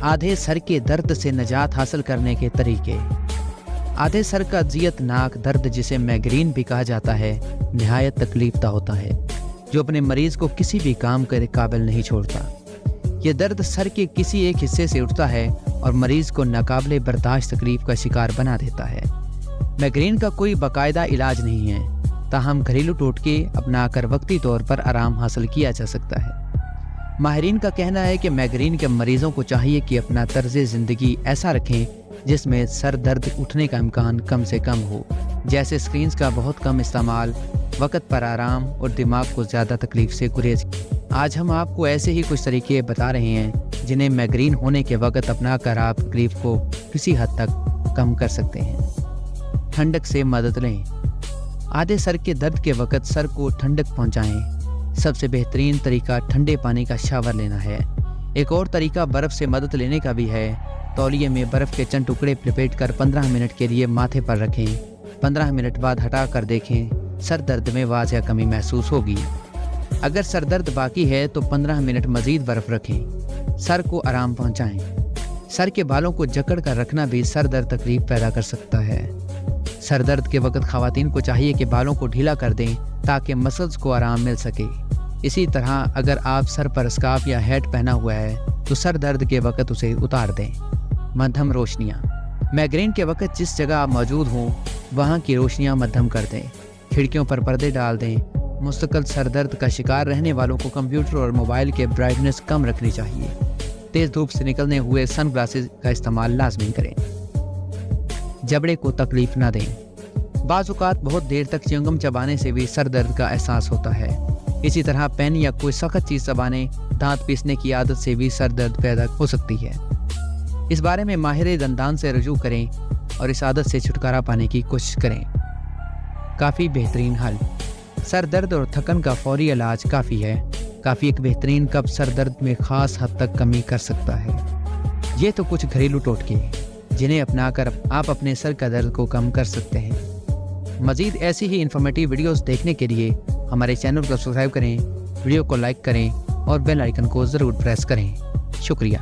आधे सर के दर्द से निजात हासिल करने के तरीके। आधे सर का अजियतनाक दर्द, जिसे माइग्रेन भी कहा जाता है, निहायत तकलीफदा होता है, जो अपने मरीज को किसी भी काम के काबिल नहीं छोड़ता। ये दर्द सर के किसी एक हिस्से से उठता है और मरीज को नाकाबिले बर्दाश्त तकलीफ का शिकार बना देता है। माइग्रेन का कोई बाकायदा इलाज नहीं है, ताहम घरेलू टोटके अपनाकर वक्ती तौर पर आराम हासिल किया जा सकता है। माहिरीन का कहना है कि माइग्रेन के मरीजों को चाहिए कि अपना तर्ज ज़िंदगी ऐसा रखें जिसमें सर दर्द उठने का इम्कान कम से कम हो, जैसे स्क्रीन्स का बहुत कम इस्तेमाल, वक्त पर आराम और दिमाग को ज़्यादा तकलीफ से गुरेज। आज हम आपको ऐसे ही कुछ तरीके बता रहे हैं जिन्हें माइग्रेन होने के वक्त अपना कर आप तकलीफ को किसी हद तक कम कर सकते हैं। ठंडक से मदद लें। आधे सर के दर्द के वक्त सर को ठंडक पहुंचाएं। सबसे बेहतरीन तरीका ठंडे पानी का शावर लेना है। एक और तरीका बर्फ़ से मदद लेने का भी है। तौलिए में बर्फ़ के चंद टुकड़े लपेट कर 15 मिनट के लिए माथे पर रखें। 15 मिनट बाद हटा कर देखें, सर दर्द में वाज़ह कमी महसूस होगी। अगर सर दर्द बाकी है तो 15 मिनट मज़ीद बर्फ़ रखें। सर को आराम पहुंचाएं। सर के बालों को जकड़ कर रखना भी सर दर्द तकलीफ पैदा कर सकता है। सर दर्द के वक्त ख़वातीन को चाहिए कि बालों को ढीला कर दें ताकि मसल्स को आराम मिल सके। इसी तरह अगर आप सर पर स्कार्फ या हैट पहना हुआ है तो सर दर्द के वक्त उसे उतार दें। मध्यम रोशनियाँ। माइग्रेन के वक्त जिस जगह आप मौजूद हों वहाँ की रोशनियाँ मध्यम कर दें। खिड़कियों पर पर्दे डाल दें। मुस्तकिल सर दर्द का शिकार रहने वालों को कंप्यूटर और मोबाइल के ब्राइटनेस कम रखनी चाहिए। तेज़ धूप से निकलने हुए सन ग्लासेस का इस्तेमाल लाजमी करें। जबड़े को तकलीफ न दें। बाज़ औक़ात बहुत देर तक च्युइंगम चबाने से भी सर दर्द का एहसास होता है। इसी तरह पेन या कोई सख्त चीज़ चबाने, दांत पीसने की आदत से भी सर दर्द पैदा हो सकती है। इस बारे में माहिर दंदान से रजू करें और इस आदत से छुटकारा पाने की कोशिश करें। काफ़ी बेहतरीन हल। सर दर्द और थकन का फौरी इलाज काफ़ी है। काफ़ी एक बेहतरीन कप सर दर्द में ख़ास हद तक कमी कर सकता है। ये तो कुछ घरेलू टोटके जिन्हें अपनाकर आप अपने सर का दर्द को कम कर सकते हैं। मज़ीद ऐसी ही इन्फॉर्मेटिव वीडियोस देखने के लिए हमारे चैनल को सब्सक्राइब करें, वीडियो को लाइक करें और बेल आइकन को ज़रूर प्रेस करें। शुक्रिया।